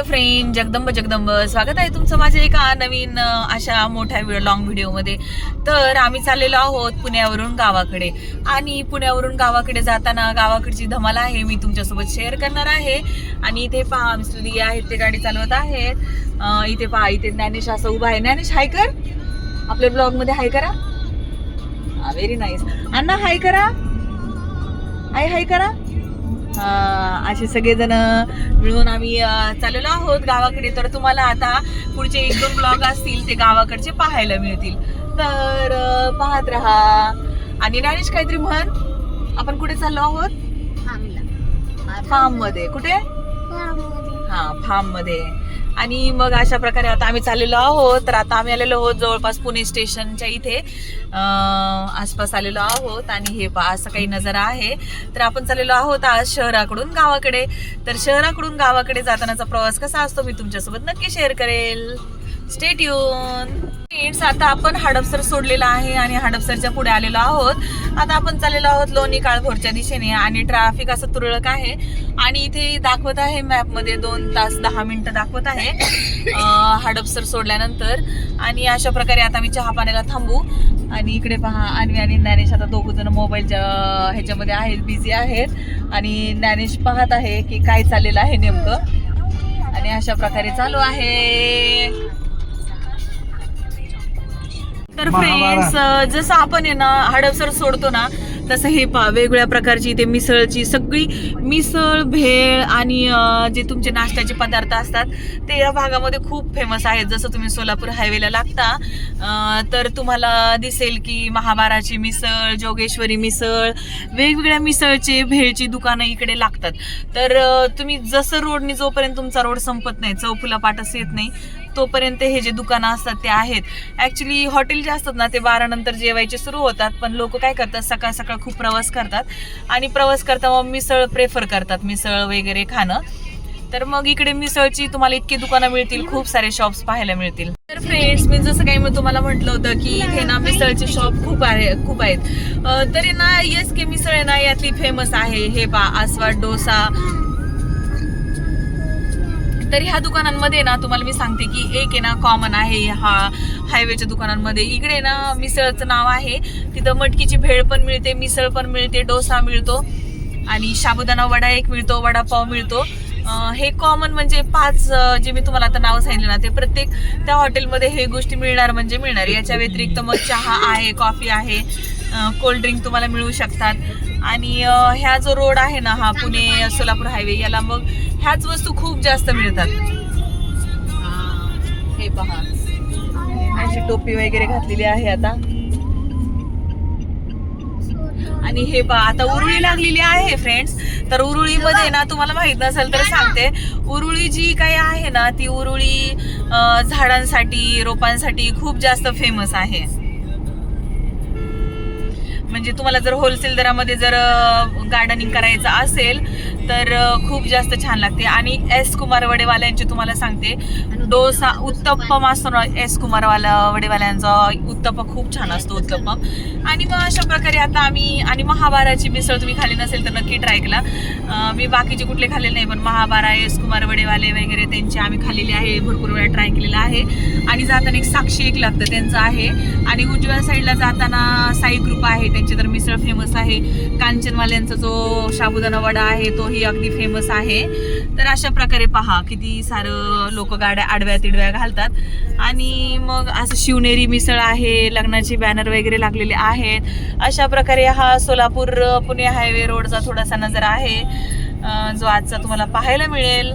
Hello friend, Jagdamb स्वागत आहे तुमचं माझ्या एका नवीन अशा मोठ्या लॉंग व्हिडिओमध्ये. तर आम्ही चाललेलो आहोत पुण्यावरून गावाकडे, आणि पुण्यावरून गावाकडे जाताना गावाकडची धमाल आहे मी तुमच्यासोबत शेअर करणार आहे. आणि इथे पहा मिस्टर दिया आहेत, ते गाडी चालवत आहेत. इथे पहा, इथे ज्ञानेश असं उभा आहे. ज्ञानेश हाय कर, आपल्या ब्लॉग मध्ये हाय करा. Very nice. अण्णा हाय करा, हाय करा. असे सगळेजण मिळून आम्ही चाललेलो आहोत गावाकडे. तर तुम्हाला आता पुढचे 1-2 ब्लॉग असतील ते गावाकडचे पाहायला मिळतील, तर पाहत राहा. आणि ज्ञानेश काहीतरी म्हण, आपण कुठे चाललो आहोत? फार्म मध्ये. कुठे? फार्म मध्ये. आणि मग अशा प्रकारे आता आम्ही चाललेलो आहोत. तर आता आम्ही आलेलो आहोत जवळपास पुणे स्टेशनच्या इथे आसपास आलेलो आहोत. आणि हे पहा असं काही नजारा आहे. तर आपण चाललेलो आहोत आज शहराकडून गावाकडे. तर शहराकडून गावाकडे जातानाचा प्रवास कसा असतो मी तुमच्यासोबत नक्की शेअर करेल. Stay tune. फ्रेंड्स, आता आपण हडपसर सोडलेला आहे आणि हडपसरच्या पुढे आलेलो आहोत. आता आपण चाललेलो आहोत लोणी काळभोरच्या दिशेने, आणि ट्रॅफिक असं तुरळक आहे. आणि इथे दाखवत आहे मॅप मध्ये 2 तास 10 मिनिटं दाखवत आहे हडपसर सोडल्यानंतर. आणि अशा प्रकारे आता मी चहा पाण्याला थांबू. आणि इकडे पहा, अन्वी आणि ज्ञानेश आता 2 जण मोबाईलच्या ह्याच्यामध्ये आहेत, बिझी आहेत. आणि ज्ञानेश पाहत आहे की काय चाललेलं आहे नेमकं. आणि अशा प्रकारे चालू आहे. तर फ्रेंड्स, जसं आपण आहे ना हडपसर सोडतो ना, तसं हे पहा वेगवेगळ्या प्रकारची इथे मिसळची सगळी मिसळ, भेळ आणि जे तुमचे नाश्त्याचे पदार्थ असतात ते या भागामध्ये खूप फेमस आहेत. जसं तुम्ही सोलापूर हायवेला लागता तर तुम्हाला दिसेल की महाबाराची मिसळ, जोगेश्वरी मिसळ, वेगवेगळ्या मिसळचे भेळची दुकानं इकडे लागतात. तर तुम्ही जसं रोडनी जोपर्यंत तुमचा रोड संपत नाही, चौफुला पाटस येत नाही, तोपर्यंत हे जे दुकानं असतात ते आहेत. ऍक्च्युली हॉटेल जे असतात ना ते 12 नंतर जेवायचे सुरू होतात, पण लोक काय करतात सकाळ सकाळ खूप प्रवास करतात, आणि प्रवास करता मग मिसळ प्रेफर करतात, मिसळ वगैरे खाणं. तर मग इकडे मिसळची तुम्हाला इतकी दुकानं मिळतील, खूप सारे शॉप्स पाहायला मिळतील. तर फ्रेंड्स, मी जसं काही मी तुम्हाला म्हटलं होतं की इथे ना मिसळचे शॉप खूप आहेत. तरी ना SK मिसळ आहे ना यातली फेमस आहे. हे पा आस्वाद डोसा. तर ह्या दुकानांमध्ये ना तुम्हाला मी सांगते की एक आहे ना कॉमन आहे हा हायवेच्या दुकानांमध्ये. इकडे ना मिसळचं नाव आहे, तिथं मटकीची भेळ पण मिळते, मिसळ पण मिळते, डोसा मिळतो, आणि साबुदाणा वडा एक मिळतो, वडापाव मिळतो. हे कॉमन म्हणजे 5 जे मी तुम्हाला आता नाव सांगितले ना ते प्रत्येक त्या हॉटेलमध्ये हे गोष्टी मिळणार म्हणजे मिळणार. याच्या व्यतिरिक्त मग चहा आहे, कॉफी आहे, कोल्ड्रिंक तुम्हाला मिळू शकतात. आणि ह्या जो रोड आहे ना हा पुणे सोलापूर हायवे, याला मग ह्याच वस्तू खूप जास्त मिळतात. हे पहा अशी टोपी वगैरे घातलेली आहे आता. आणि हे पहा आता उरुळी लागलेली आहे फ्रेंड्स. तर उरुळीमध्ये ना तुम्हाला माहित नसेल तर सांगते, उरुळी जी काही आहे ना ती उरुळी झाडांसाठी, रोपांसाठी खूप जास्त फेमस आहे. म्हणजे तुम्हाला जर होलसेल दरामध्ये जर गार्डनिंग करायचं असेल तर खूप जास्त छान लागते. आणि S कुमार वडेवाल्यांची तुम्हाला सांगते डोसा उत्तप्पम असतो ना, S कुमार वडेवाल्यांचा उत्तप्पा खूप छान असतो, उत्तप्पम. आणि मग अशा प्रकारे आता आम्ही, आणि महाबाराची मिसळ तुम्ही खाली नसेल तर नक्की ट्राय केला. मी बाकीचे कुठले खाल्लेले नाही, पण महाबारा, S कुमार वडेवाले वगैरे त्यांचे आम्ही खाल्लेले आहे, भरपूर वेळा ट्राय केलेला आहे. आणि जाताना एक साक्षी एक लागतं त्यांचं आहे. आणि उजव्या साईडला जाताना साई ग्रुप आहे, त्यांची तर मिसळ फेमस आहे. कांचनवाल्यांचा जो साबुदाणा वडा आहे तोही अगदी फेमस आहे. तर अशा प्रकारे पहा किती सारं लोक गाड्या आडव्या तिडव्या घालतात. आणि मग असं शिवनेरी मिसळ आहे, लग्नाचे बॅनर वगैरे लागलेले आहेत. अशा प्रकारे हा सोलापूर पुणे हायवे रोडचा थोडासा नजारा आहे जो आजचा तुम्हाला पाहायला मिळेल.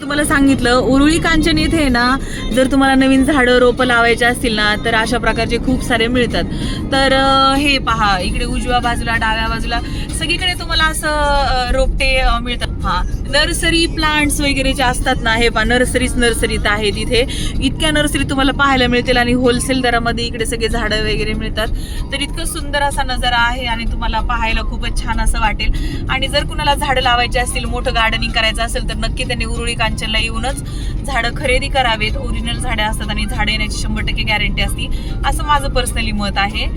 तुम्हाला सांगितलं उरुळी कांचन इथे ना जर तुम्हाला नवीन झाडं रोपं लावायचे असतील ना तर अशा प्रकारचे खूप सारे मिळतात. तर हे पहा इकडे उजव्या बाजूला, डाव्या बाजूला सगळीकडे तुम्हाला असं रोपटे मिळतात. हा नर्सरी प्लांट्स वगैरे जे असतात ना, हे पहा नर्सरीत आहेत इथे. इतक्या नर्सरी तुम्हाला पाहायला मिळतील, आणि होलसेल दरामध्ये इकडे सगळे झाडं वगैरे मिळतात. तर इतकं सुंदर असा नजारा आहे आणि तुम्हाला पाहायला खूपच छान असं वाटेल. आणि जर कुणाला झाडं लावायची असतील, मोठं गार्डनिंग करायचं असेल तर नक्की त्यांनी उरुळी कांचनला येऊनच झाडं खरेदी करावेत. ओरिजिनल झाडे असतात आणि झाडं येण्याची 100% गॅरंटी असते, असं माझं पर्सनली मत आहे.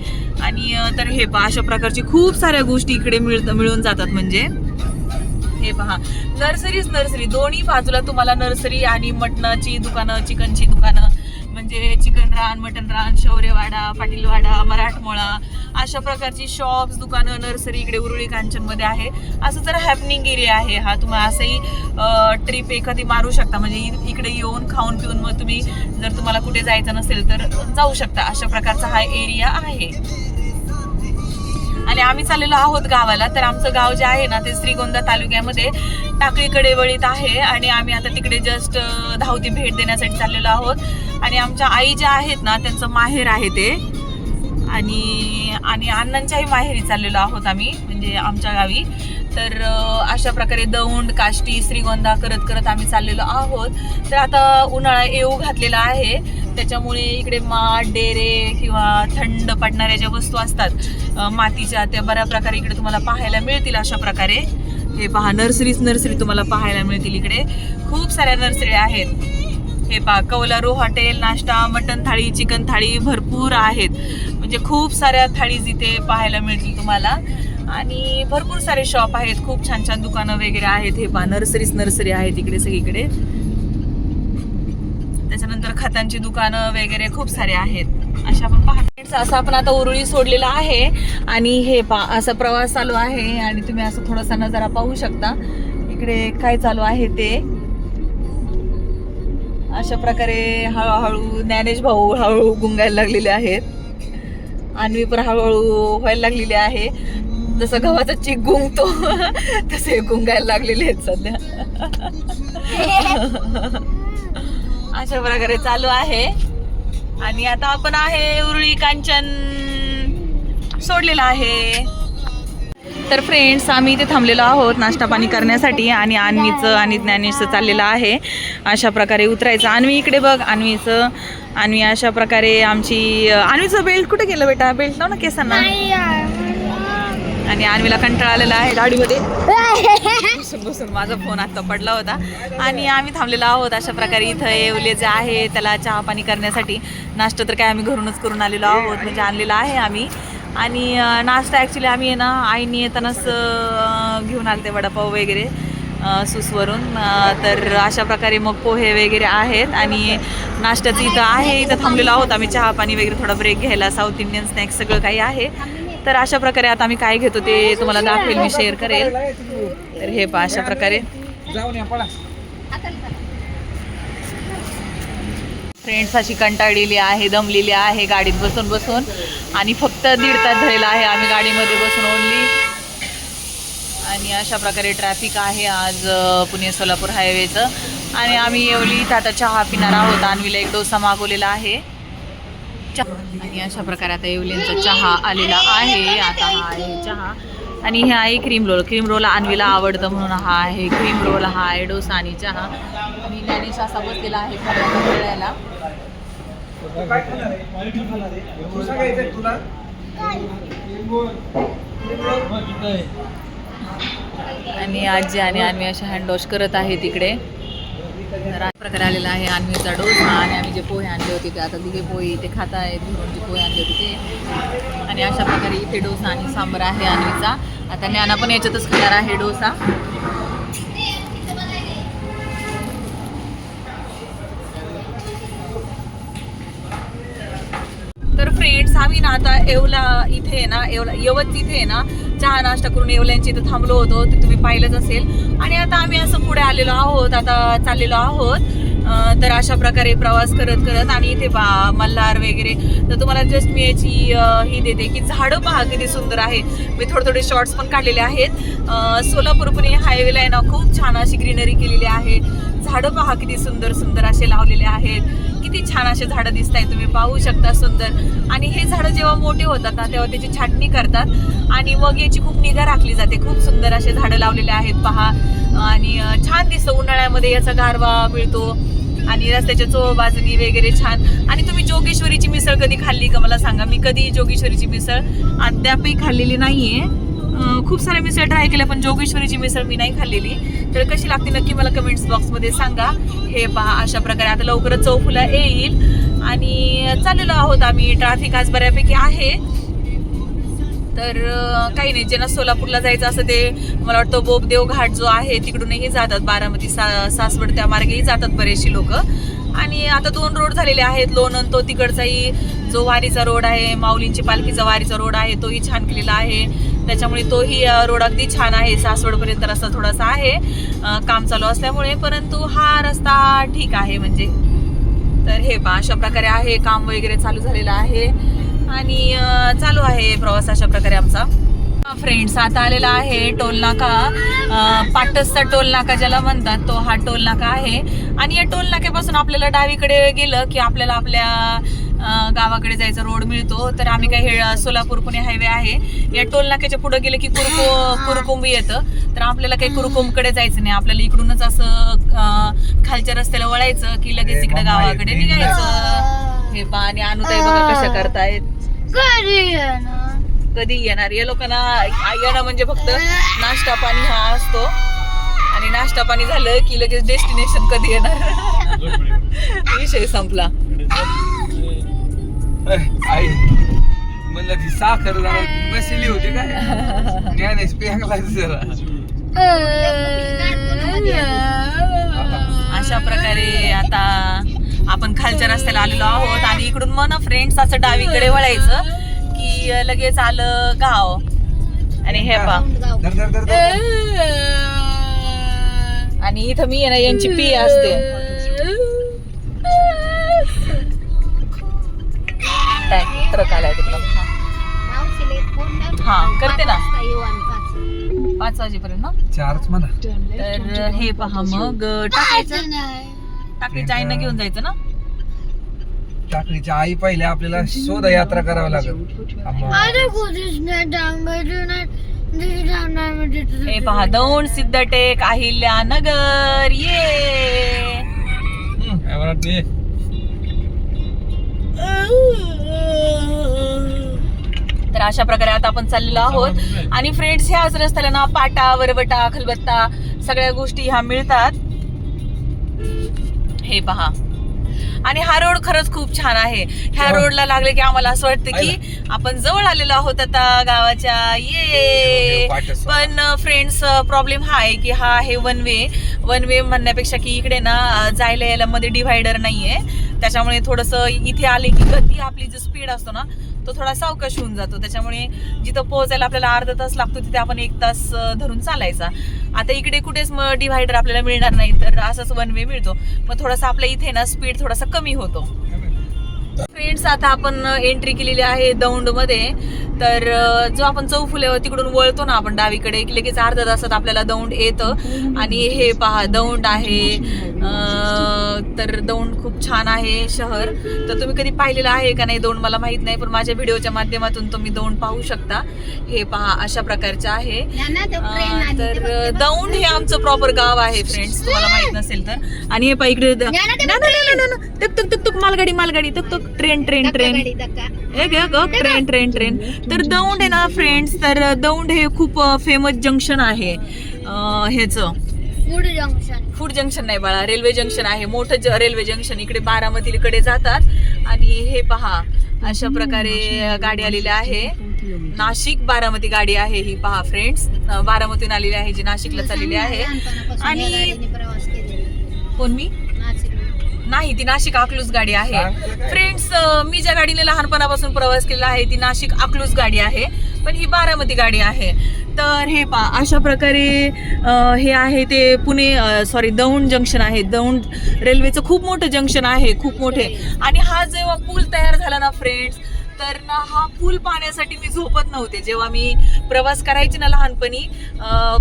आणि तर हे पहा अशा प्रकारची खूप साऱ्या गोष्टी इकडे मिळून जातात. म्हणजे हे पहा नर्सरीच नर्सरी, दोन्ही बाजूला तुम्हाला नर्सरी आणि मटणाची दुकानं, चिकनची दुकानं, म्हणजे चिकन रान, मटन रान, शौर्यवाडा, पाटीलवाडा, मराठमोळा अशा प्रकारची शॉप्स, दुकानं, नर्सरी इकडे उरुळी कांचन मध्ये आहे. असं जरा हॅपनिंग एरिया आहे हा. तुम्हाला असंही ट्रिप एखादी मारू शकता, म्हणजे इकडे येऊन खाऊन पिऊन मग तुम्ही जर तुम्हाला कुठे जायचं नसेल तर जाऊ शकता. अशा प्रकारचा हा एरिया आहे. आणि आम्ही चाललेलो आहोत गावाला. तर आमचं गाव जे आहे ना ते श्रीगोंदा तालुक्यामध्ये टाकळीकडे वळीत आहे. आणि आम्ही आता तिकडे जस्ट धावती भेट देण्यासाठी चाललेलो आहोत. आणि आमच्या आई ज्या आहेत ना त्यांचं माहेर आहे ते, आणि अण्णांच्याही माहेरी चाललेलो आहोत आम्ही, म्हणजे आमच्या गावी. तर अशा प्रकारे दौंड, काष्टी, श्रीगोंदा करत करत आम्ही चाललेलो आहोत. तर आता उन्हाळा येऊ घातलेला आहे, त्याच्यामुळे इकडे माठ, डेरे किंवा थंड पडणाऱ्या ज्या वस्तू असतात मातीच्या, त्या बऱ्या प्रकारे इकडे तुम्हाला पाहायला मिळतील. अशा प्रकारे हे पहा नर्सरी तुम्हाला पाहायला मिळतील. इकडे खूप साऱ्या नर्सरी आहेत. हे पहा कौलारू हॉटेल, नाश्ता, मटन थाळी, चिकन थाळी भरपूर आहेत. म्हणजे खूप साऱ्या थाळीज इथे पाहायला मिळतील तुम्हाला. आणि भरपूर सारे शॉप आहेत, खूप छान छान दुकानं वगैरे आहेत. हे पहा नर्सरी आहेत इकडे सगळीकडे. त्याच्यानंतर खतांची दुकानं वगैरे खूप सारे आहेत. अशा आपण पाहतो. असं आपण आता उरुळी सोडलेला आहे आणि हे पहा असा प्रवास चालू आहे. आणि तुम्ही असं थोडासा नजारा पाहू शकता इकडे काय चालू आहे ते. अशा प्रकारे हळूहळू ज्ञानेश भाऊ हळूहळू गुंगायला लागलेले आहेत. अन्वी पण हळूहळू व्हायला लागलेली आहे. जसं गव्हाचा चीक गुंगतो तसे गुंगायला लागलेले आहेत सध्या. अशा प्रकारे चालू आहे. आणि आता आपण आहे उरुळी कांचन सोडलेला आहे. तर फ्रेंड्स आम्ही इथे थांबलेलो आहोत नाश्ता पाणी करण्यासाठी. आणि अन्वीचं आणि ज्ञानेशचं चाललेलं आहे अशा प्रकारे उतरायचं. अन्वी इकडे बघ, अन्वी अशा प्रकारे आमची अन्वीचं बेल्ट कुठे गेलं बेटा? बेल्ट लाव ना केसांना. आणि अन्वीला कंटाळा आलेला आहे गाडीमध्ये बसून बसून. माझा फोन आता पडला होता. आणि आम्ही थांबलेलो आहोत अशा प्रकारे. इथं येवले जे आहे त्याला चहा पाणी करण्यासाठी. नाश्ता तर काय आम्ही घरूनच करून आलेलो आहोत, म्हणजे आणलेला आहे आम्ही. आणि नाश्ता ॲक्च्युली आम्ही आहे ना आईने येतानाच घेऊन आले ते वडापाव वगैरे सूसवरून. तर अशा प्रकारे मग पोहे वगैरे आहेत. आणि नाश्त्याचं इथं आहे, इथं थांबलेलो आहोत आम्ही चहा पाणी वगैरे थोडा ब्रेक घ्यायला. साऊथ इंडियन स्नॅक्स सगळं काही आहे. तर अशा प्रकारे आता आम्ही काय घेतो ते तुम्हाला दाखवेल, मी शेअर करेल. तर हे पहा अशा प्रकारे फ्रेंड्स अशी कंटाळलेली आहे, दमलेली आहे गाडीत बसून बसून. आणि फक्त 1.5 तास झालेला आहे आम्ही गाडीमध्ये बसून ओनली. आणि अशा प्रकारे ट्रॅफिक आहे आज पुणे सोलापूर हायवेचं. आणि आम्ही येवली इथं आता चहा पिणार आहोत. अन्वीला एक डोसा मागवलेला आहे. आणि अशा प्रकारे आता येवलींचा चहा आलेला आहे. आता हा आहे चहा. आणि हे आहे क्रीम रोल. क्रीम रोल अन्वीला आवडतं म्हणून हा आहे क्रीम रोल, हा आहे डोसा आणि चहा. आणि ज्ञानेश असा बसलेला आहे खेळायला. आणि आजी आणि अन्वी अशा हँडवॉश करत आहे तिकडे. तर अशा प्रकारे आलेला आहे अन्वीचा डोसा. आणि आम्ही जे पोहे आणले होते ते आता दिघे पोहे ते खात आहेत, घरून जे पोहे आणले होते ते. आणि अशा प्रकारे इथे डोसा आणि सांबर आहे अन्वीचा. आता ज्ञाना पण याच्यातच खाणार आहे डोसा. तर फ्रेंड्स आम्ही ना आता येवला इथे ना यवत इथे ना चहा नाश्ता करून येवल्यांची इथं थांबलो होतो, ते तुम्ही पाहिलंच असेल. आणि आता आम्ही असं पुढे आलेलो आहोत, आता चाललेलो आहोत. तर अशा प्रकारे प्रवास करत करत. आणि इथे मल्हार वगैरे. तर तुम्हाला जस्ट मी याची ही देते की झाडं पहा किती सुंदर आहे. मी थोडे शॉर्ट्स पण काढलेले आहेत. सोलापूर पुणे हायवेला आहे ना खूप छान अशी ग्रीनरी केलेली आहे. झाडं पहा किती सुंदर सुंदर असे लावलेले आहेत. किती छान असे झाडं दिसत आहेत, तुम्ही पाहू शकता सुंदर. आणि हे झाडं जेव्हा मोठे होतात ना तेव्हा त्याची छाटणी करतात आणि मग याची खूप निगा राखली जाते. खूप सुंदर असे झाडं लावलेले आहेत पहा. आणि छान दिसतं उन्हाळ्यामध्ये, याचा गारवा मिळतो. आणि रस्त्याच्या बाजूनी वगैरे छान. आणि तुम्ही जोगेश्वरीची मिसळ कधी खाल्ली का मला सांगा. मी कधी जोगेश्वरीची मिसळ अद्यापही खाल्लेली नाहीये. खूप साऱ्या मिसळ ट्राय केल्या पण जोगेश्वरीची मिसळ मी नाही खाल्लेली. तर कशी लागते नक्की मला कमेंट्स बॉक्समध्ये सांगा. हे पहा अशा प्रकारे आता लवकरच चौफुला येईल. आणि चाललेलो आहोत आम्ही. ट्रॅफिक आज बऱ्यापैकी आहे. तर काही नाही, ज्यांना सोलापूरला जायचं असं ते मला वाटतं बोबदेव घाट जो आहे तिकडूनही जातात, बारामती सासवड त्या मार्गेही जातात बरेचशी लोक. आणि आता 2 रोड झालेले आहेत, लोणंद तो तिकडचाही जो वारीचा रोड आहे, माऊलींची पालखीचा वारीचा रोड आहे तोही छान केलेला आहे. त्याच्यामुळे तोही रोड अगदी छान आहे. सासवडपर्यंत रस्ता थोडासा आहे काम चालू असल्यामुळे, परंतु हा रस्ता ठीक आहे म्हणजे. तर हे पहा अशा प्रकारे आहे, काम वगैरे चालू झालेलं आहे आणि चालू आहे प्रवास अशा प्रकारे आमचा. फ्रेंड्स, आता आलेला आहे टोल नाका, पाटसचा टोल नाका ज्याला म्हणतात, तो हा टोल नाका आहे. आणि या टोल नाक्यापासून आपल्याला डावीकडे गेलं की आपल्याला आपल्या गावाकडे जायचा रोड मिळतो. तर आम्ही काही सोलापूर पुणे हायवे आहे, या टोल नाक्याच्या पुढे गेलं की कुरकुंब येतं. तर आपल्याला काही कुरकुंबकडे जायचं नाही, आपल्याला इकडूनच असं खालच्या रस्त्याला वळायचं की लगेच इकडे गावाकडे निघायचं. हे पाणी अनुताई बघा कशा करतायत. कधी येणार या लोकांना, येणं म्हणजे फक्त नाश्ता पाणी हा असतो आणि नाश्ता पाणी झालं की लगेच डेस्टिनेशन कधी येणार विषय संपला. आई म्हणलं ती साखर बसली होती काय ज्ञानेश पेंगला जरा. अशा प्रकारे आता आपण खालच्या रस्त्याला आलेलो आहोत आणि इकडून मन फ्रेंड्स असं डावीकडे वळायचं की लगेच आलं गाव. आणि हे पा आणि इथं मी ना यांची पी असते. ट्रक आलाय तिकडं. हा करते ना 5 वाजेपर्यंत ना 4च म्हणा. तर हे पहा मग टाकीच्या आईनं घेऊन जायचं ना. टाकळीच्या आई पहिले आपल्याला शोधयात्रा करावं लागेल. हे पहा दौंड, सिद्धटेक, अहिल्यानगर. ये तर अशा प्रकारे आता आपण चाललेलो आहोत. आणि फ्रेंड्स, ह्याच रस्त्याला ना पाटा, वरवटा, खलबत्ता सगळ्या गोष्टी ह्या मिळतात. हे पहा, आणि हा रोड खरंच खूप छान आहे. ह्या रोडला लागले की आम्हाला असं वाटतं की आपण जवळ आलेलो आहोत आता गावाच्या. ये पण फ्रेंड्स, प्रॉब्लेम हा आहे की हा आहे वन वे म्हणण्यापेक्षा की इकडे ना जायला यायला मध्ये डिव्हायडर नाहीये. त्याच्यामुळे थोडस इथे आले की गती आपली जो स्पीड असतो ना तो थोडा सावकाश होऊन जातो. त्याच्यामुळे जिथं पोहोचायला आपल्याला अर्धा तास लागतो तिथे आपण 1 तास धरून चालायचा. आता इकडे कुठेच डिव्हायडर आपल्याला मिळणार नाही, तर असंच वन वे मिळतो. मग थोडासा आपल्या इथे ना स्पीड थोडासा कमी होतो. फ्रेंड्स, आता आपण एंट्री केलेली आहे दौंड मध्ये. तर जो आपण चौफुले तिकडून वळतो ना आपण डावीकडे की लगेच अर्ध्या तासात आपल्याला दौंड येतं. आणि हे पहा दौंड आहे. तर दौंड खूप छान आहे शहर. तर तुम्ही कधी पाहिलेलं आहे का नाही दौंड मला माहित नाही, पण माझ्या व्हिडिओच्या माध्यमातून तुम्ही दौंड पाहू शकता. हे पहा अशा प्रकारचं आहे. तर दौंड हे आमचं प्रॉपर गाव आहे फ्रेंड्स, तुम्हाला माहित नसेल तर. आणि हे पहा इकडे तुक मालगाडी तुक ट्रेन तर दौंड आहे ना फ्रेंड्स. तर दौंड हे खूप फेमस जंक्शन आहे. ह्याचं फूड जंक्शन नाही बाळा, रेल्वे जंक्शन आहे. मोठं रेल्वे जंक्शन इकडे बारामतीकडे जातात. आणि हे पहा अशा प्रकारे गाडी आलेली आहे. नाशिक बारामती गाडी आहे ही पहा फ्रेंड्स. बारामतीतून आलेली आहे जी नाशिकला चाललेली आहे. आणि कोण मी नाही, ती नाशिक अकलूज गाडी आहे फ्रेंड्स. मी ज्या गाडीने लहानपणापासून प्रवास केलेला आहे ती नाशिक अकलूज गाडी आहे, पण ही बारामती गाडी आहे. तर हे पहा अशा प्रकारे हे आहे ते दौंड जंक्शन आहे. दौंड रेल्वेचं खूप मोठं जंक्शन आहे, खूप मोठे. आणि हा जेव्हा पूल तयार झाला ना फ्रेंड्स, तर ना हा पूल पाहण्यासाठी मी झोपत नव्हते. जेव्हा मी प्रवास करायचे ना लहानपणी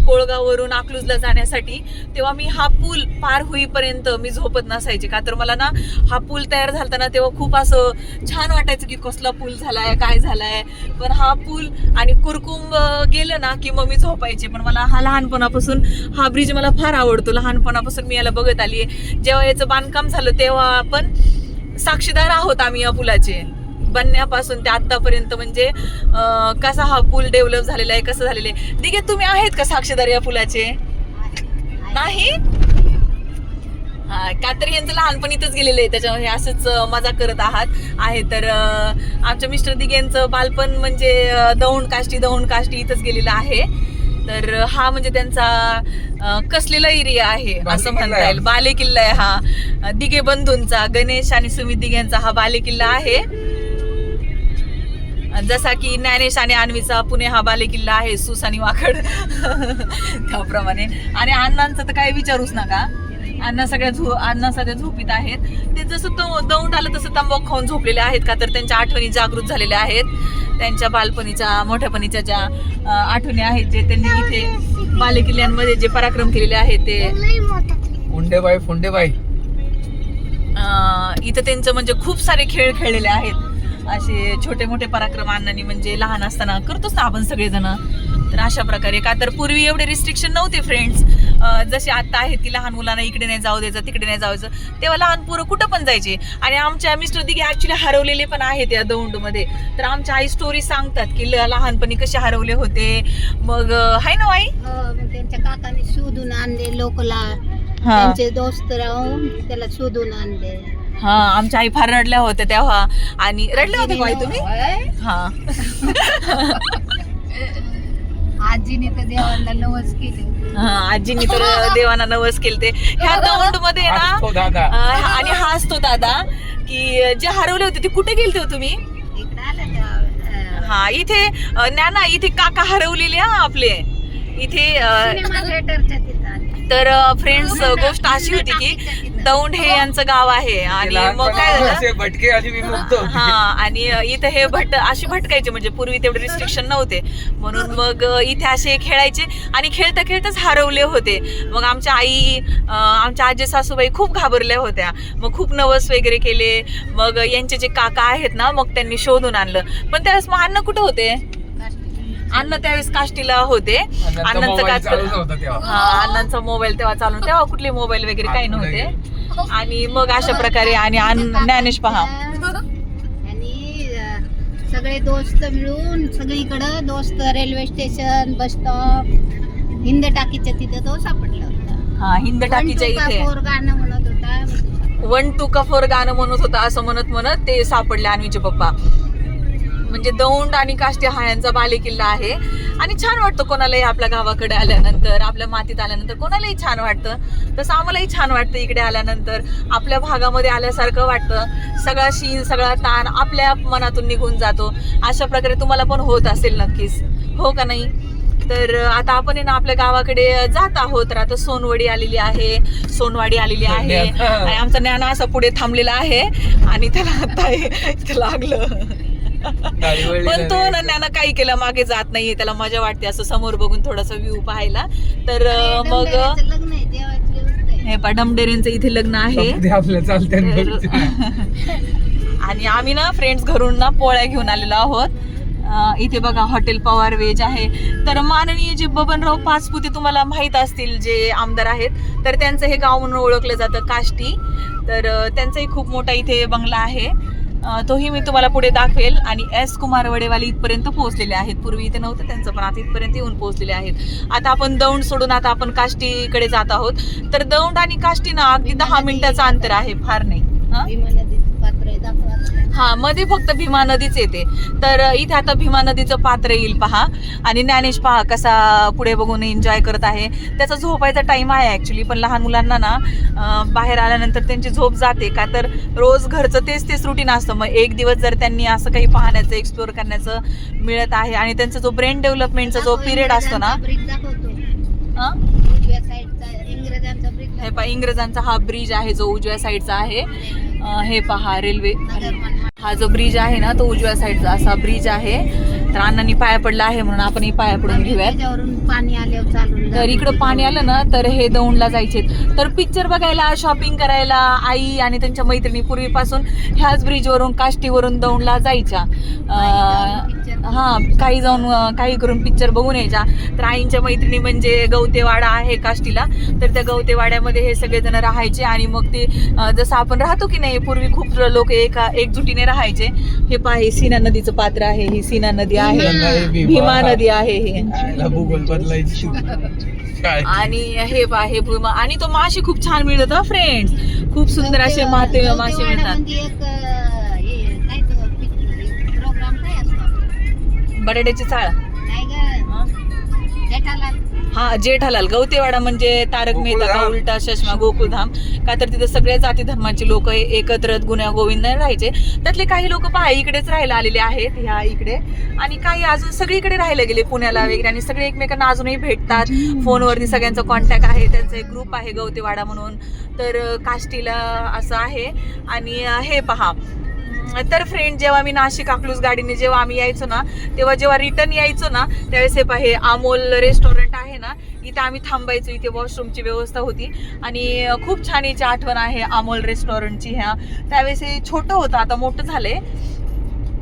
कोळगाववरून अकलूजला जाण्यासाठी, तेव्हा मी हा पूल पार होईपर्यंत मी झोपत नसायचे. का तर मला ना हा पूल तयार झालता ना तेव्हा खूप असं छान वाटायचं की कसला पूल झालाय, काय झालाय. पण हा पूल आणि कुरकुंब गेलं ना की मग मी झोपायचे. पण मला हा लहानपणापासून हा ब्रिज मला फार आवडतो. लहानपणापासून मी याला बघत आली. जेव्हा याचं बांधकाम झालं तेव्हा आपण साक्षीदार आहोत आम्ही या पुलाचे. बनण्यापासून ते आतापर्यंत म्हणजे कसा हा पूल डेव्हलप झालेला आहे, कसं झालेलं आहे. दिघे तुम्ही आहेत का साक्षीदार या पुलाचे? नाही का तर यांचं लहानपण इथंच गेलेलं आहे, त्याच्यामुळे हे असंच मजा करत आहे. तर आमच्या मिस्टर दिघ्यांचं बालपण म्हणजे दौंड काष्टी इथंच गेलेलं आहे. तर हा म्हणजे त्यांचा कसलेला एरिया आहे असं म्हणता येईल. बालेकिल्ला आहे हा दिघे बंधूंचा, गणेश आणि सुमित दिघ्यांचा हा बालेकिल्ला आहे. जसा की ज्ञानेश आणि अन्वीचा पुणे हा बालेकिल्ला आहे, सूस आणि वाकड त्याप्रमाणे. आणि अण्णांचं तर काय विचारूच नका, अण्णा सध्या झोपीत आहेत. ते जसं दौंड आलं तसं तंबाखू खाऊन झोपलेले आहेत का, तर त्यांच्या आठवणी जागृत झालेल्या आहेत. त्यांच्या बालपणीच्या मोठ्यापणीच्या ज्या आठवणी आहेत, जे त्यांनी इथे बालेकिल्ल्यांमध्ये जे पराक्रम केलेले आहेत ते फुंडेबाई इथं त्यांचं म्हणजे खूप सारे खेळ खेळलेले आहेत. असे छोटे मोठे पराक्रम अण्णांनी म्हणजे लहान असताना करतोच ना आपण सगळेजण. तर अशा प्रकारे, का तर पूर्वी एवढे रिस्ट्रिक्शन नव्हते फ्रेंड्स, जसे आता आहेत की लहान मुलांना इकडे नाही जाऊ द्यायचं तिकडे नाही जायचं. तेव्हा लहान पोरं कुठं पण जायचे. आणि आमच्या मिस्टर दिघे ऍक्च्युली हरवलेले पण आहेत या दौंडमध्ये. तर आमच्या आई स्टोरी सांगतात की लहानपणी कसे हरवले होते. मग हाय ना आई, त्यांच्या काकाने शोधून आणले लोकला, त्यांचे दोस्त राहून त्याला शोधून आणले. हा आमच्या आई फार रडल्या होत्या तेव्हा. आणि रडल्या होत्या का आई तुम्ही? हा आजीने तर देवाला नवस केले. हा आजींनी तर देवाना नवस केले ते ह्या दौंड मध्ये ना. आणि हा असतो दादा की जे हरवले होते ते कुठे गेलते हो तुम्ही? इकडे आला हा इथे ज्ञाना, इथे काका हरवलेले हा आपले इथे. थिएटरच्या तिथं आले. तर फ्रेंड्स गोष्ट अशी होती की दौंड हे यांचं गाव आहे. आणि मग काय झालं, भटके आली हा आणि इथे हे अशी भटकायचे, म्हणजे पूर्वी तेवढे रिस्ट्रिक्शन नव्हते म्हणून मग इथे असे खेळायचे. आणि खेळता खेळताच हरवले होते. मग आमच्या आई, आमच्या आजी सासूबाई खूप घाबरल्या होत्या. मग खूप नवस वगैरे केले. मग यांचे जे काका आहेत ना, मग त्यांनी शोधून आणलं. पण त्यावेळेस मग अण्णा कुठं होते? अण्णा त्यावेळेस काष्टीला होते. अण्णांचा मोबाईल तेव्हा चालू, तेव्हा कुठले मोबाईल वगैरे काही नव्हते. आणि मग अशा प्रकारे आणि ज्ञानेश पहा आणि सगळे दोस्त मिळून सगळीकडं दोस्त, railway station, bus stop, Hind टाकीच्या तिथे तो सापडला होता. हा हिंद टाकीच्या इथे गाणं म्हणत होता, 1 2 का 4 गाणं म्हणत होता. असं म्हणत ते सापडले अन्वीचे पप्पा. म्हणजे दौंड आणि काष्टी हा यांचा बालेकिल्ला आहे. आणि छान वाटतं कोणालाही आपल्या गावाकडे आल्यानंतर, आपल्या मातीत आल्यानंतर कोणालाही छान वाटतं. तसं आम्हालाही छान वाटतं इकडे आल्यानंतर, आपल्या भागामध्ये आल्यासारखं वाटतं. सगळा शीन, सगळा ताण आपल्या मनातून निघून जातो. अशा प्रकारे तुम्हाला पण होत असेल नक्कीच, हो का नाही? तर आता आपण ना आपल्या गावाकडे जात आहोत. तर आता सोनवाडी आलेली आहे. आणि आमचा ज्ञाना असा पुढे थांबलेला आहे आणि त्याला आता इथं लागलं. पण तो ज्ञाना काही केलं मागे जात नाहीये. त्याला मजा वाटते असं समोर बघून थोडासा व्ह्यू पाहायला. तर मग लग्न आहे देवाचे. हे डमडेरेंचं इथे लग्न आहे. आणि आम्ही ना फ्रेंड्स घरून ना पोळ्या घेऊन आलेलो आहोत. इथे बघा हॉटेल पवार वेज आहे. तर माननीय जे बबनराव पाचपुते तुम्हाला माहित असतील, जे आमदार आहेत, तर त्यांचं हे गाव म्हणून ओळखलं जातं काष्टी. तर त्यांचाही खूप मोठा इथे बंगला आहे. तोही मी तुम्हाला पुढे दाखवेल. आणि S कुमार वडेवाले इथपर्यंत पोहोचलेले आहेत. पूर्वी इथे नव्हतं त्यांचं, पण आता इथपर्यंत येऊन पोहोचलेले आहेत. आता आपण दौंड सोडून आता आपण काष्टीकडे जात आहोत. तर दौंड आणि काष्टी ना अगदी 10 मिनिटाचं अंतर आहे, फार नाही. हा मध्ये फक्त भीमा नदीच येते. तर इथे आता भीमा नदीचं पात्र येईल पहा. आणि ज्ञानेश पहा कसा पुढे बघून एन्जॉय करत आहे. त्याचा झोपायचा टाइम आहे ऍक्च्युली, पण लहान मुलांना ना बाहेर आल्यानंतर त्यांची झोप जाते. का तर रोज घरचं तेच रुटीन असतं. मग एक दिवस जर त्यांनी असं काही पाहण्याचं, एक्सप्लोअर करण्याचं मिळत आहे. आणि त्यांचा जो ब्रेन डेव्हलपमेंटचा जो पिरियड असतो ना, हे पहा इंग्रजांचा हा ब्रिज आहे जो उजव्या साईडचा आहे. हे पहा रेल्वे, हा जो ब्रिज आहे ना तो उजव्या साईडचा असा ब्रिज आहे. तर अण्णांनी पाया पडला आहे म्हणून आपणही पाया पडून घेऊयात. पाणी आल्यावर चालून तर इकडं पाणी आलं ना तर हे दौंडला जायचे. तर पिक्चर बघायला, शॉपिंग करायला आई आणि त्यांच्या मैत्रिणी पूर्वीपासून ह्याच ब्रिजवरून, काष्टीवरून दौंडला जायच्या. हा काही जाऊन काही करून पिक्चर बघून यायच्या. तर आईंच्या मैत्रिणी म्हणजे गवतेवाडा आहे काष्टीला, तर त्या गवतेवाड्यामध्ये हे सगळेजण राहायचे. आणि मग ते जसं आपण राहतो की नाही, पूर्वी खूप लोक एकजुटीने राहायचे. हे पहा, हे सीना नदीचं पात्र आहे. ही सीना नदी आहे, भीमा नदी आहे हे. भूगोल बदलायची काय. आणि हे पहा, हे भीमा. आणि तो मासे खूप छान मिळतात फ्रेंड्स, खूप सुंदर असे मासे गवतेवाडा मिळतात. म्हणजे एक हे काय तो प्रोग्राम काय असतो, बटाट्याची चाळ. नाही ग, जेठालाल. हा, जेठालाल. गवतेवाडा म्हणजे तारक मेहता का उलटा चष्मा, गोकुळधाम. का तर तिथे सगळ्या जाती धर्माचे लोक एकत्र गुण्या गोविंद राहायचे. त्यातले काही लोक पहा इकडेच राहायला आलेले आहेत, ह्या इकडे. आणि काही अजून सगळीकडे राहायला गेले, पुण्याला वगैरे. आणि सगळे एकमेकांना अजूनही भेटतात फोनवरती, सगळ्यांचा कॉन्टॅक्ट आहे. त्यांचा एक ग्रुप आहे गवतेवाडा म्हणून. तर काष्टीला असं आहे. आणि हे पहा, तर फ्रेंड, जेव्हा मी नाशिक अकलूज गाडीने जेव्हा आम्ही यायचो ना, तेव्हा जेव्हा रिटर्न यायचो ना, त्यावेळेस हे पहा, हे अमोल रेस्टॉरंट आहे ना, इथे आम्ही थांबायचो. इथे वॉशरूमची व्यवस्था होती. आणि खूप छान याची आठवण आहे अमोल रेस्टॉरंटची. ह्या त्यावेळेस हे छोटं होतं, आता मोठं झालंय.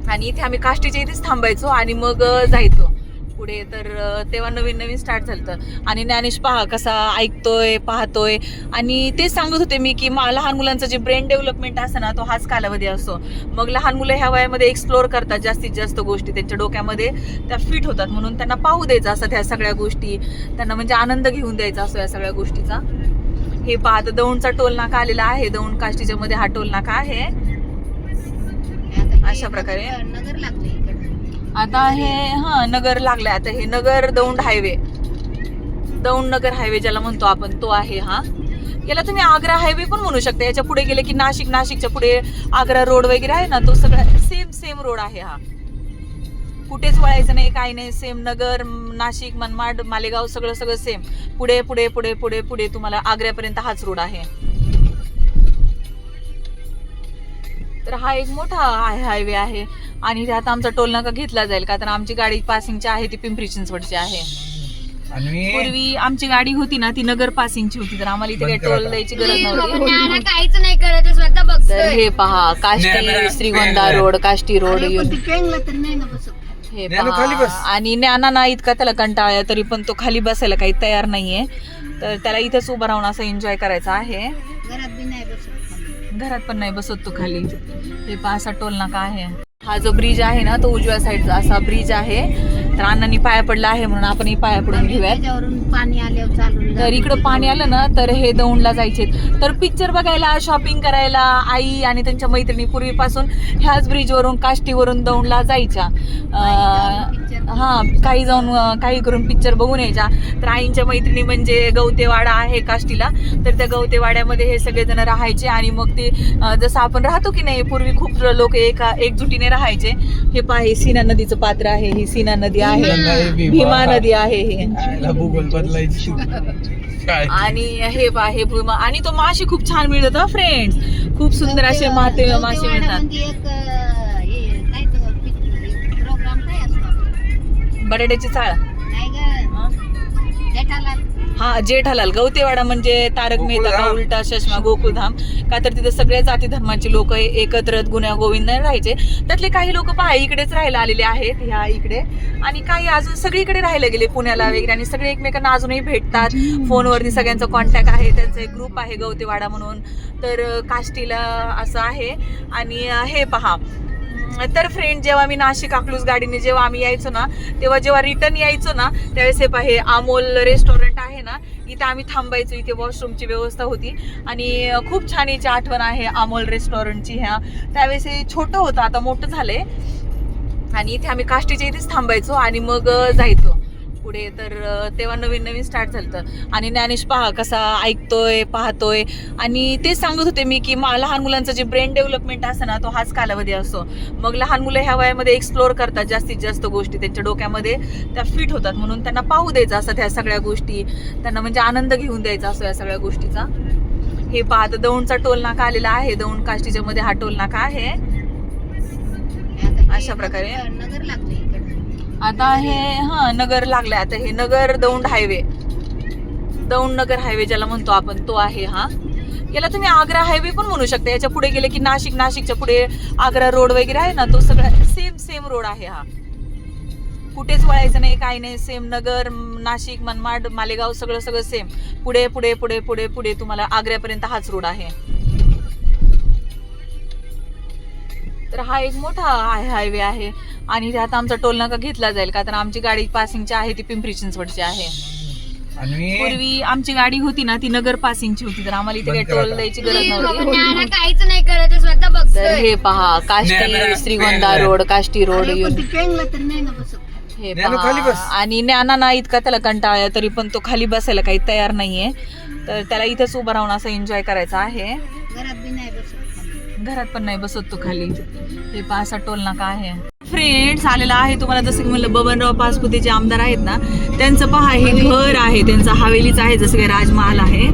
आणि इथे आम्ही काष्टीच्या इथेच थांबायचो आणि मग जायचो पुढे. तर तेव्हा नवीन नवीन स्टार्ट झालं. आणि ज्ञानेश पहा कसा ऐकतोय, पाहतोय. आणि तेच सांगत होते मी की लहान मुलांचं जे ब्रेन डेव्हलपमेंट असतं ना, तो हाच कालावधी असतो. मग लहान मुलं ह्या वयामध्ये एक्सप्लोर करतात जास्तीत जास्त गोष्टी, त्यांच्या डोक्यामध्ये त्या फिट होतात. म्हणून त्यांना पाहू द्यायचं असतात ह्या सगळ्या गोष्टी, त्यांना म्हणजे आनंद घेऊन द्यायचा असतो या सगळ्या गोष्टीचा. हे पहा, आता दौंडचा टोल नाका आलेला आहे. दौंड काष्टीच्या मध्ये हा टोल नाका आहे. अशा प्रकारे नगर लागले इकडे. आता हे नगर लागलाय. आता हे नगर दौंड हायवे, दौंड नगर हायवे ज्याला म्हणतो आपण, तो आहे हा. याला तुम्ही आग्रा हायवे पण म्हणू शकता. याच्या पुढे गेले की नाशिकच्या पुढे आग्रा रोड वगैरे आहे ना, तो सगळा सेम रोड आहे हा. कुठेच वळायचं नाही, काही नाही. सेम नगर, नाशिक, मनमाड, मालेगाव सगळं सेम. पुढे पुढे पुढे पुढे पुढे तुम्हाला आग्र्यापर्यंत हाच रोड आहे. तर हा एक मोठा हायवे आहे. आणि आता आमचा टोल नाका घेतला जाईल, का तर आमची गाडी पासिंगची आहे ती पिंपरी चिंचवडची आहे. आणि पूर्वी आमची गाडी होती ना, ती नगर पासिंगची होती. तर आम्हाला इथे काही टोल द्यायची गरज नव्हती. काहीच नाही करत, स्वतः बघ. तर हे पहा, काष्टी श्रीगोंदा रोड, काष्टी रोड येऊन तर नाही ना बसत. हे ज्ञानू खाली पहा. बस. आणि ज्ञाना ना इतका त्याला कंटाळा, तरी पण तो खाली बसायला काही तयार नाहीये. तर त्याला इथेच उभं राहून असं एन्जॉय करायचं आहे. घरात बी नाही बसत. घरात पण नाही बसत तो खाली. हे पहा, असा टोल नाका आहे. हा जो ब्रिज आहे ना, तो उजव्या साईडचा असा ब्रिज आहे. तर अण्णांनी पाया पडला आहे म्हणून आपणही पाया पडून घेऊयात. त्याच्यावरून पाणी आल्यावर चालून तर इकडं पाणी आलं ना, तर हे दौंडला जायचे. तर पिक्चर बघायला, शॉपिंग करायला आई आणि त्यांच्या मैत्रिणी पूर्वीपासून ह्याच ब्रिजवरून, काष्टीवरून दौंडला जायच्या. हा, काही जाऊन काही करून पिक्चर बघून यायच्या. तर आईंच्या मैत्रिणी म्हणजे गवतेवाडा आहे काष्टीला, तर त्या गवतेवाड्यामध्ये हे सगळेजण राहायचे. आणि मग ते जसं आपण राहतो की नाही, पूर्वी खूप लोक एकजुटीने राहायचे. हे पहा, हे सीना नदीचं पात्र आहे. ही सीना नदी आहे, भीमा नदी आहे हे. भूगोल बदलायची काय. आणि हे पहा, हे भीमा. आणि तो मासे खूप छान मिळतात फ्रेंड्स, खूप सुंदर असे मासे मिळतात. म्हणजे एक हे काय तो प्रोग्राम काय असतो, बटाट्याची चाळ. नाही ग, जेठालाल. हा, जेठालाल. गवतेवाडा म्हणजे तारक मेहता का उलटा चष्मा, गोकुळधाम. का तर तिथे सगळ्या जाती धर्माचे लोक एकत्र गुण्या गोविंद राहायचे. त्यातले काही लोक पहा इकडेच राहायला आलेले आहेत, ह्या इकडे. आणि काही अजून सगळीकडे राहायला गेले, पुण्याला वगैरे. आणि सगळे एकमेकांना अजूनही भेटतात फोनवरती, सगळ्यांचा कॉन्टॅक्ट आहे. त्यांचा एक ग्रुप आहे गवतेवाडा म्हणून. तर काष्टीला असं आहे. आणि हे पहा, तर फ्रेंड, जेव्हा मी नाशिक अकलूज गाडीने जेव्हा आम्ही यायचो ना, तेव्हा जेव्हा रिटर्न यायचो ना, त्यावेळेस हे पहा, हे अमोल रेस्टॉरंट आहे ना, इथे आम्ही थांबायचो. इथे वॉशरूमची व्यवस्था होती. आणि खूप छान याची आठवण आहे अमोल रेस्टॉरंटची. ह्या त्यावेळेस हे छोटं होतं, आता मोठं झालंय. आणि इथे आम्ही काष्टीच्या इथेच थांबायचो आणि मग जायचो पुढे. तर तेव्हा नवीन नवीन स्टार्ट झालं. आणि ज्ञानेश पहा कसा ऐकतोय, पाहतोय. आणि तेच सांगत होते मी की लहान मुलांचं जे ब्रेन डेव्हलपमेंट असतं ना, तो हाच कालावधी असतो. मग लहान मुलं ह्या वयामध्ये एक्सप्लोर करतात जास्तीत जास्त गोष्टी, त्यांच्या डोक्यामध्ये त्या फिट होतात. म्हणून त्यांना पाहू द्यायचं असतात ह्या सगळ्या गोष्टी, त्यांना म्हणजे आनंद घेऊन द्यायचा असतो या सगळ्या गोष्टीचा. हे पहा, आता दौंडचा टोल नाका आलेला आहे. दौंड काष्टीच्या मध्ये हा टोल नाका आहे. अशा प्रकारे नगर लागले इकडे. आता हे नगर लागलाय. आता हे नगर दौंड हायवे, दौंड नगर हायवे ज्याला म्हणतो आपण, तो आहे हा. याला तुम्ही आग्रा हायवे पण म्हणू शकता. याच्या पुढे गेले की नाशिकच्या पुढे आग्रा रोड वगैरे आहे ना, तो सगळा सेम रोड आहे हा. कुठेच वळायचं नाही, काही नाही. सेम नगर, नाशिक, मनमाड, मालेगाव सगळं सेम. पुढे पुढे पुढे पुढे पुढे तुम्हाला आग्र्यापर्यंत हाच रोड आहे. तर हा एक मोठा हायवे आहे आणि त्यात आमचा टोल नाका घेतला जाईल का तर आमची गाडी पासिंगची आहे ती पिंपरी चिंचवडची आहे. आणि पूर्वी आमची गाडी होती ना ती नगर पासिंगची होती, तर आम्हाला इथे काही टोल द्यायची गरज नव्हती. काहीच नाही करत स्वतः बघ. तर हे पहा काष्टी श्रीगोंदा रोड, काष्टी रोड तर नाही ना बसत. हे ज्ञानू खाली पहा. बस. आणि ज्ञाना ना इतका त्याला कंटाळा तरी पण तो खाली बसायला काही तयार नाहीये, तर त्याला इथंच उभं राहून असं एन्जॉय करायचं आहे. घरात बी नाही बसत. घरात पण नाही बसत तो खाली. हे पहा असा टोल नाका आहे. फ्रेंड्स आलेला आहे तुम्हाला जसं की म्हणलं बबनराव पाचपुते जे आमदार आहेत ना त्यांचं पहा हे घर आहे, त्यांचं हवेलीच आहे जसं काही राजमहाल आहे.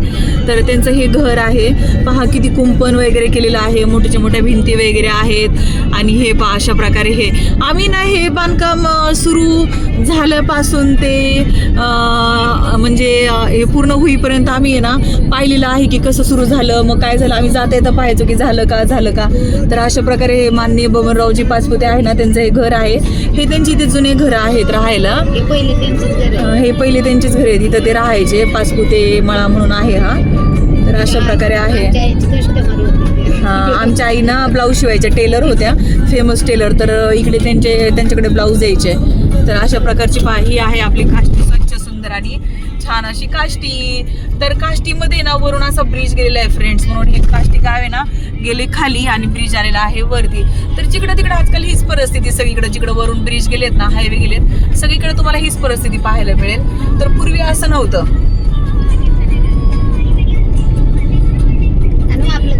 तर त्यांचं हे घर आहे पहा, किती कुंपण वगैरे केलेलं आहे, मोठ्या मोठ्या भिंती वगैरे आहेत. आणि हे पहा अशा प्रकारे हे आम्ही ना हे बांधकाम सुरू झाल्यापासून ते म्हणजे हे पूर्ण होईपर्यंत आम्ही आहे ना पाहिलेलं आहे की कसं सुरू झालं, मग काय झालं, आम्ही जाता येता पाहायचो की झालं का. तर अशा प्रकारे माननीय बबनरावजी पाचपुते आहे ना त्यांचं हे घर आहे. हे त्यांची इथे जुने घर आहेत राहायला. हे पहिले त्यांचंच घर आहे. हे पहिले त्यांचेच घर आहेत, इथं ते राहायचे. पाचपुते मळा म्हणून आहे हा. तर अशा प्रकारे आहे. कस्टमर होते. हा आमच्या आई ना ब्लाऊज शिवायच्या टेलर होत्या, फेमस टेलर. तर इकडे त्यांच्याकडे ब्लाऊज यायचे. तर अशा प्रकारची ही आहे आपली काष्टी, स्वच्छ सुंदर आणि छान अशी काष्टी. तर काष्टीमध्ये ना वरून असा ब्रिज गेलेला आहे फ्रेंड्स, म्हणून हे काष्टी गाव आहे ना गेले खाली आणि ब्रिज आलेला आहे वरती. तर जिकडं तिकडे आजकाल हीच परिस्थिती, सगळीकडे जिकडे वरून ब्रिज गेलेत ना, हायवे गेलेत, सगळीकडे तुम्हाला हीच परिस्थिती पाहायला मिळेल. तर पूर्वी असं नव्हतं.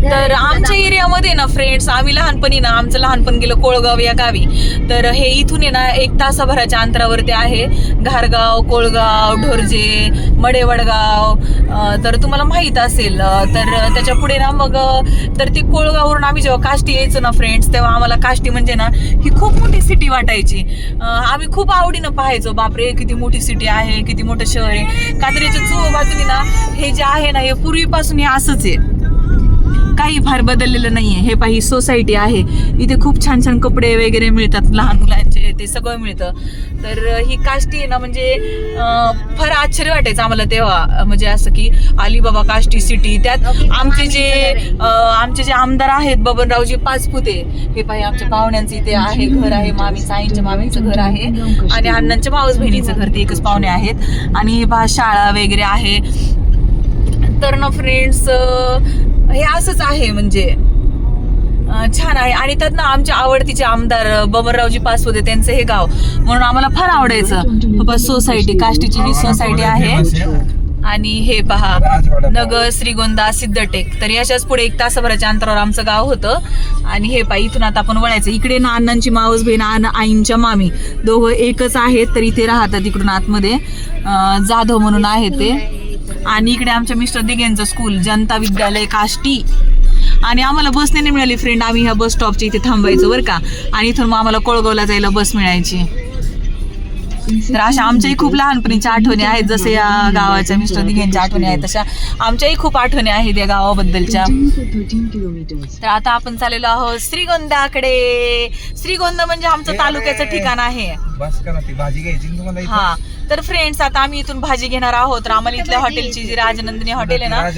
तर आमच्या एरियामध्ये ना फ्रेंड्स आम्ही लहानपणी ना आमचं लहानपण गेलं कोळगाव या गावी. तर हे इथून आहे ना 1 तासाभराच्या अंतरावरती आहे. घारगाव, कोळगाव, ढोरजे, मडेवडगाव. तर तुम्हाला माहीत असेल. तर त्याच्या पुढे ना मग तर ती कोळगाववरून आम्ही जेव्हा काष्टी यायचो ना फ्रेंड्स तेव्हा आम्हाला काष्टी म्हणजे ना ही खूप मोठी सिटी वाटायची. आम्ही खूप आवडीनं पाहायचो, बापरे किती मोठी सिटी आहे, किती मोठं शहर आहे. कात्रीच्या चो बाजूने ना हे जे आहे ना हे पूर्वीपासून हे असंच आहे, काही फार बदललेलं नाहीये. हे पाही सोसायटी आहे, इथे खूप छान छान कपडे वगैरे मिळतात लहान मुलांचे, ते सगळं मिळतं. तर ही काष्टी आहे ना म्हणजे फार आश्चर्य वाटायचं आम्हाला तेव्हा, म्हणजे असं की आली बाबा काष्टी सिटी. त्यात आमचे जे आमदार आहेत बबनरावजी पाचपुते, हे पाही आमच्या पाहुण्यांचं इथे आहे घर आहे, मामीचं आईंच्या मामीचं घर आहे आणि अण्णांच्या मावस बहिणीचं घर, ते एकच पाहुणे आहेत. आणि हे पहा शाळा वगैरे आहे. तर ना फ्रेंड्स हे असंच आहे म्हणजे छान आहे. आणि त्यात ना आमच्या आवडतीचे आमदार बबनरावजी पाचपुते त्यांचं हे गाव, म्हणून आम्हाला फार आवडायचं. सोसायटी काष्टीची ही सोसायटी आहे. आणि हे पहा नगर, श्रीगोंदा, सिद्धटेक. तर याच्याच पुढे 1 तासाभराच्या अंतरावर आमचं गाव होतं. आणि हे पहा इथून आता आपण वळायचं. इकडे ना अण्णांची मावस बहीण, आईंच्या मामी दोघं एकच आहेत, तर इथे राहतात. इकडून आतमध्ये जाधव म्हणून आहे ते. आणि इकडे आमच्या मिस्टर दिघेंचं स्कूल जनता विद्यालय काष्टी. आणि आम्हाला बस नाही मिळाली फ्रेंड, आम्ही ह्या बस स्टॉपच्या इथे थांबायचो बरं का. आणि इथून मग आम्हाला कोळगावला जायला बस मिळायची. तर अशा आमच्याही खूप लहानपणीच्या आठवणी आहेत, जसे या गावाच्या मिस्टर दिघेंच्या आठवणी आहेत तशा आमच्याही खूप आठवणी आहेत या गावाबद्दलच्या. तर आता आपण चाललेलो आहोत श्रीगोंद्याकडे. श्रीगोंदा म्हणजे आमचं तालुक्याचं ठिकाण आहे. हा तर फ्रेंड्स आता आम्ही इथून भाजी घेणार आहोत. तर आम्हाला इथल्या हॉटेलची जी राजनंदिनी हॉटेल आहे ना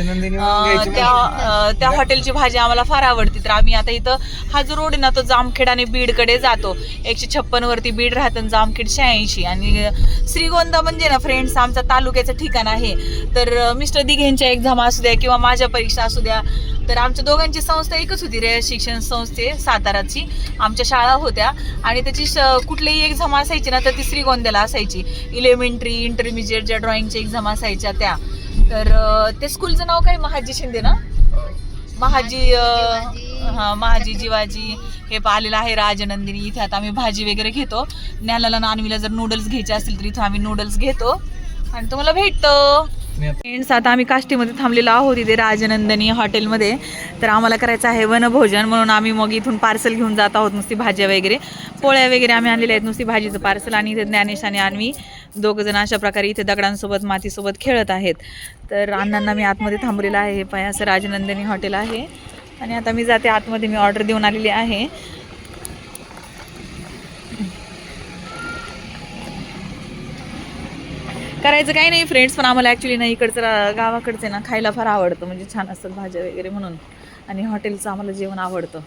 त्या हॉटेलची भाजी आम्हाला फार आवडते. तर आम्ही आता इथं हा जो रोड आहे ना तो जामखेड आणि बीडकडे जातो. 156 वरती बीड राहतं, जामखेड 86. आणि श्रीगोंदा म्हणजे ना फ्रेंड्स आमचा तालुक्याचं ठिकाण आहे. तर मिस्टर दिघेंच्या एक्झाम असू द्या किंवा माझ्या परीक्षा असू द्या, तर आमच्या दोघांची संस्था एकच होती, रयत शिक्षण संस्थे साताराची. आमच्या शाळा होत्या आणि त्याची कुठलीही एक्झाम असायची ना तर ती श्रीगोंद्याला असायची. इलेमेंटरी, इंटरमिजिएट ज्या ड्रॉइंगच्या एक्झाम असायच्या त्या. तर ते स्कूलचं नाव काय, महाजी शिंदे ना, महाजी जिवाजी. हे आलेलं आहे राजनंदिनी. इथे आता आम्ही भाजी वगैरे घेतो. न्याला नानवीला जर नूडल्स घ्यायचे असतील तर इथं आम्ही नूडल्स घेतो आणि तुम्हाला भेटतो. फ्रेंड्स आता आम्ही काष्टीमध्ये थांबलेलो आहोत इथे राजनंदिनी हॉटेलमध्ये. तर आम्हाला करायचं आहे वनभोजन, म्हणून आम्ही मग इथून पार्सल घेऊन जात आहोत. नुसती भाज्या वगैरे, पोळ्या वगैरे आम्ही आणलेल्या आहेत, नुसती भाजीचं पार्सल. आणि इथे ज्ञानेश आणि अन्वी दोघंजण अशा प्रकारे इथे दगडांसोबत मातीसोबत खेळत आहेत. तर अण्णांना मी आतमध्ये थांबलेलं आहे. हे पाय असं राजनंदिनी हॉटेल आहे. आणि आता मी जाते आतमध्ये, मी ऑर्डर देऊन आलेली आहे. करायचं काही नाही फ्रेंड्स, पण आम्हाला ॲक्च्युली ना इकडचं गावाकडचं ना खायला फार आवडतं, म्हणजे छान असतात भाज्या वगैरे म्हणून, आणि हॉटेलचं आम्हाला जेवण आवडतं.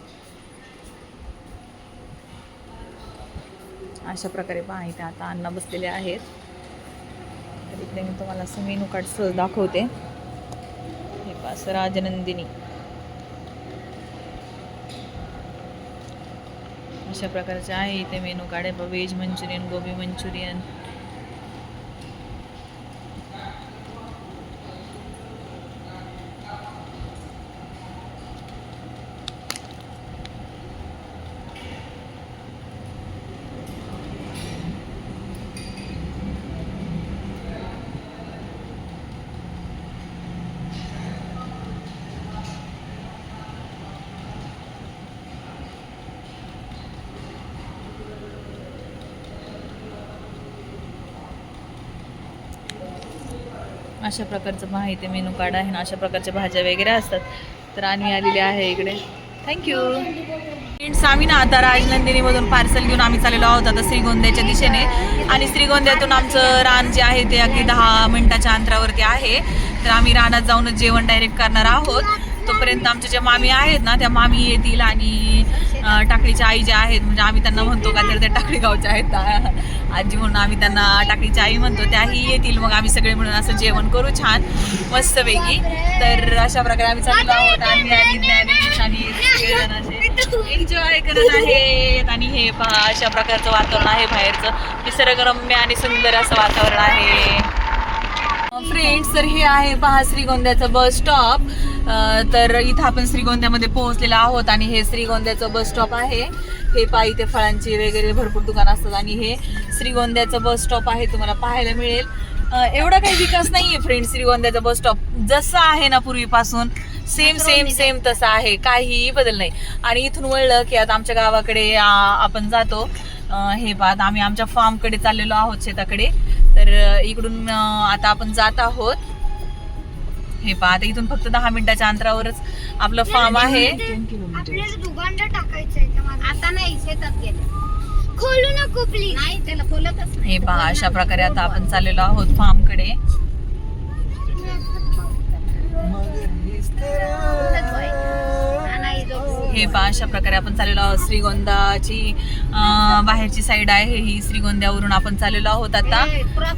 अशा प्रकारे पहा इथे आता अण्णा बसलेले आहेत. तर इकडे मी तुम्हाला असं मेनू कार्ड सहज दाखवते. हे पहा असं राजनंदिनी, अशा प्रकारचे आहे इथे मेनू कार्ड आहे. व्हेज मंचुरियन, गोबी मंचुरियन, अशा प्रकारचं पहा इथे मेनू कार्ड आहे ना, अशा प्रकारच्या भाज्या वगैरे असतात. तर आम्ही आलेले आहे इकडे. Thank you friends. आम्ही ना आता राजनंदिनीमधून पार्सल घेऊन आम्ही चाललेलो आहोत आता श्रीगोंद्याच्या दिशेने, आणि श्रीगोंद्यातून आमचं रान जे आहे ते अगदी 10 मिनिटाच्या अंतरावरती आहे. तर आम्ही रानात जाऊनच जेवण डायरेक्ट करणार आहोत. तोपर्यंत आमच्या ज्या मामी आहेत ना त्या मामी येतील, आणि टाकळीच्या आई ज्या आहेत, म्हणजे आम्ही त्यांना म्हणतो का तर त्या टाकळी गावच्या आहेत आजी म्हणून आम्ही त्यांना टाकळीची आई म्हणतो, त्याही येतील. मग आम्ही सगळे म्हणून असं जेवण करू छान मस्तपैकी. तर अशा प्रकारे आम्ही चाललो आहोत. आणि ज्ञानेश आणि सगळेजण असे एन्जॉय करत आहेत. आणि हे पहा अशा प्रकारचं वातावरण आहे बाहेरचं, निसर्गरम्य आणि सुंदर असं वातावरण आहे फ्रेंड्स. तर हे आहे पहा श्रीगोंद्याचं बस स्टॉप. तर इथं आपण श्रीगोंद्यामध्ये पोहोचलेलो आहोत, आणि हे श्रीगोंद्याचं बस स्टॉप आहे. हे पहा इथे फळांची वगैरे भरपूर दुकान असतात, आणि हे श्रीगोंद्याचं बस स्टॉप आहे, तुम्हाला पाहायला मिळेल. एवढा काही विकास नाहीये फ्रेंड्स. श्रीगोंद्याचा बस स्टॉप जसं आहे ना पूर्वीपासून सेम सेम सेम तसं आहे, काहीही बदल नाही. आणि इथून वळलं की आता आमच्या गावाकडे आपण जातो. हे पहा आम्ही आमच्या फार्मकडे चाललेलो आहोत, शेताकडे. तर इकडून आता आपण जात आहोत. हे पहा आता इथून फक्त 10 मिनिटाच्या अंतरावरच आपलं फार्म आहे. आता नाही, शेतात गेलं. खोलू नको प्लीज. नाही, त्याला खोलतच नाही. हे पहा अशा प्रकारे आता आपण चाललेलो आहोत फार्मकडे. हे पहा अशा प्रकारे आपण चाललेलो आहोत. श्रीगोंदाची बाहेरची साईड आहे ही, श्रीगोंद्यावरून आपण चाललेलो आहोत आता.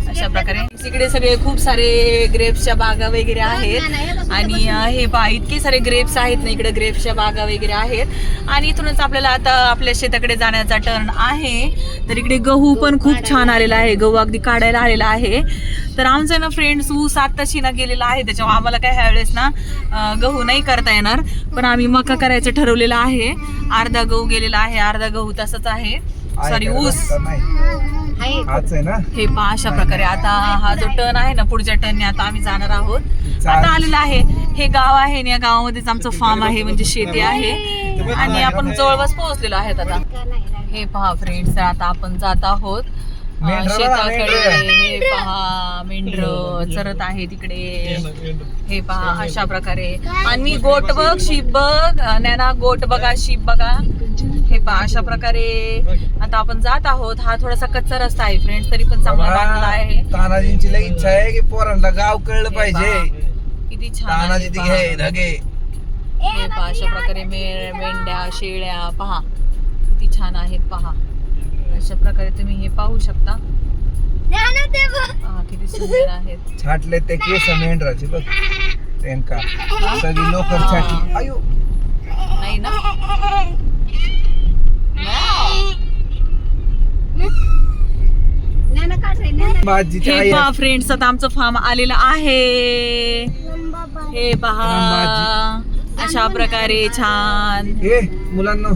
अशा प्रकारे इकडे सगळे खूप सारे ग्रेप्सच्या बागा वगैरे आहेत, आणि हे पहा इतके सारे ग्रेप्स आहेत ना इकडे, ग्रेप्सच्या बागा वगैरे आहेत. आणि इथूनच आपल्याला आता आपल्या शेताकडे जाण्याचा टर्न आहे. तर इकडे गहू पण खूप छान आलेला आहे, गहू अगदी काढायला आलेला आहे. तर आमचं ना फ्रेंड्स ऊस आत्ताशी ना गेलेला आहे, त्याच्यामुळे आम्हाला काय ह्यावेळेस ना गहू नाही करता येणार, पण आम्ही मका करायचं ठरवलेलं आहे. अर्धा गहू गेलेला आहे, अर्धा गहू तसंच आहे, सॉरी ऊस. हे पहा अशा प्रकारे आता हा जो टर्न आहे ना, पुढच्या टर्नने आता आम्ही जाणार आहोत. आता आलेलं आहे, हे गाव आहे, या गावामध्येच आमचं फार्म आहे, म्हणजे शेती आहे, आणि आपण जवळपास पोहोचलेलो आहेत आता. हे पहा फ्रेंड्स आता आपण जात आहोत शेताकडे. हे पहा मेंढर चरत आहे तिकडे. हे पहा अशा प्रकारे. आणि गोट बघ, शीप बघ, नॅना गोट बघा, शीप बघा. हे पहा अशा प्रकारे आता आपण जात आहोत. हा थोडासा कच्चा रस्ता आहे फ्रेंड्स, तरी पण चांगला वाटला आहे. तानाजींची लई इच्छा आहे की पोरांना गाव कळलं पाहिजे. किती छान तानाजी दिघे धगे. हे पहा अशा प्रकारे मेंढ्या, शेळ्या पहा किती छान आहेत. पहा अशा प्रकारे तुम्ही हे पाहू शकता. किती सुंदर आहेत. छाटले ते केस मेंढराचे बघ, त्यांका सगळी लोकर छाटली. आयो नाही ना. बाजीची आई पहा फ्रेंड्स आता आमचं फार्म आलेलं आहे. हे पहा अशा प्रकारे छान. हे मुलांना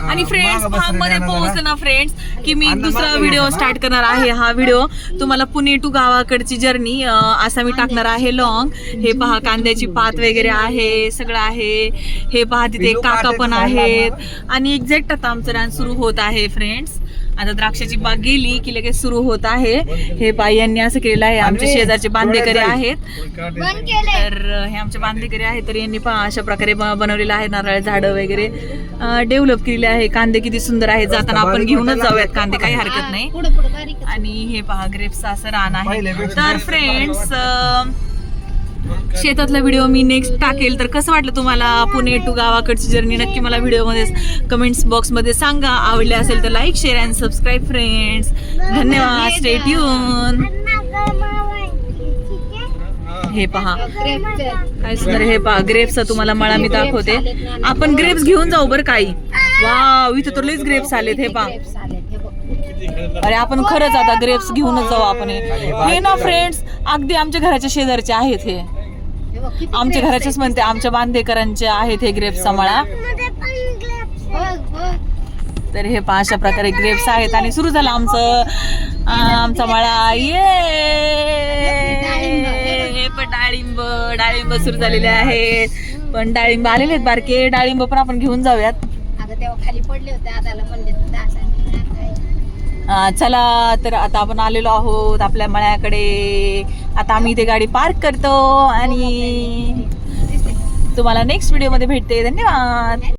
आणि फ्रेंड्स फार्म मध्ये पोहोचले ना फ्रेंड्स की मी दुसरा व्हिडिओ स्टार्ट करणार आहे. हा व्हिडिओ तुम्हाला पुणे टू गावाकडची जर्नी असा मी टाकणार आहे लॉंग. हे पहा कांद्याची पात वगैरे आहे, सगळं आहे. हे पहा तिथे काका पण आहेत, आणि एक्झॅक्ट आता आमचं रान सुरू होत आहे फ्रेंड्स. आता द्राक्षाची बाग गेली की लगेच सुरू होत आहे. हे बाई यांनी असं केलेलं आहे. आमचे शेजारचे बांधेकरी आहेत, बंद केले. तर हे आमचे बांधेकरी आहेत, तर यांनी पहा अशा प्रकारे बनवलेलं आहे. नारळ झाडं वगैरे डेव्हलप केलेले आहे. कांदे किती सुंदर आहेत. जाताना आपण घेऊनच जाऊयात कांदे, काही हरकत नाही. पुढं पुढं बारीक. आणि हे पहा ग्रेप्सचं असं रान आहे. तर फ्रेंड्स, शेतातला व्हिडिओ मी नेक्स्ट टाकेल. तर कसं वाटलं तुम्हाला पुणे टू गावाकडची जर्नी, नक्की मला व्हिडिओमध्ये कमेंट्स बॉक्समध्ये सांगा. आवडले असेल तर like, share and subscribe friends. धन्यवाद. Stay tune. हे पहा काय सुंदर. हे पहा ग्रेप्सचा तुम्हाला मळा मी दाखवते. आपण ग्रेप्स घेऊन जाऊ बरं काही. वाव, इथं तर लईच ग्रेप्स आलेत. हे पहा, अरे आपण खरंच आता ग्रेप्स घेऊनच जाऊ आपण. हे ना फ्रेंड्स, अगदी आमच्या घराच्या शेजारचे आहेत. हे आमच्या घराचेच म्हणते, आमच्या बांधेकरांचे आहेत हे ग्रेप्सचा मळा. तर हे पहा अशा प्रकारे ग्रेप्स आहेत. आणि सुरू झालं आमचा मळा. हे पण डाळिंब सुरू झालेले आहेत. पण डाळिंब आलेले आहेत बारके. डाळिंब पण आपण घेऊन जाऊयात. तेव्हा खाली पडले होते, आदाला म्हणले चला, तर आता आपण आलेलो आहोत आपल्या मळ्याकडे. आता आम्ही इथे गाडी पार्क करतो आणि तुम्हाला नेक्स्ट व्हिडिओमध्ये भेटते. धन्यवाद.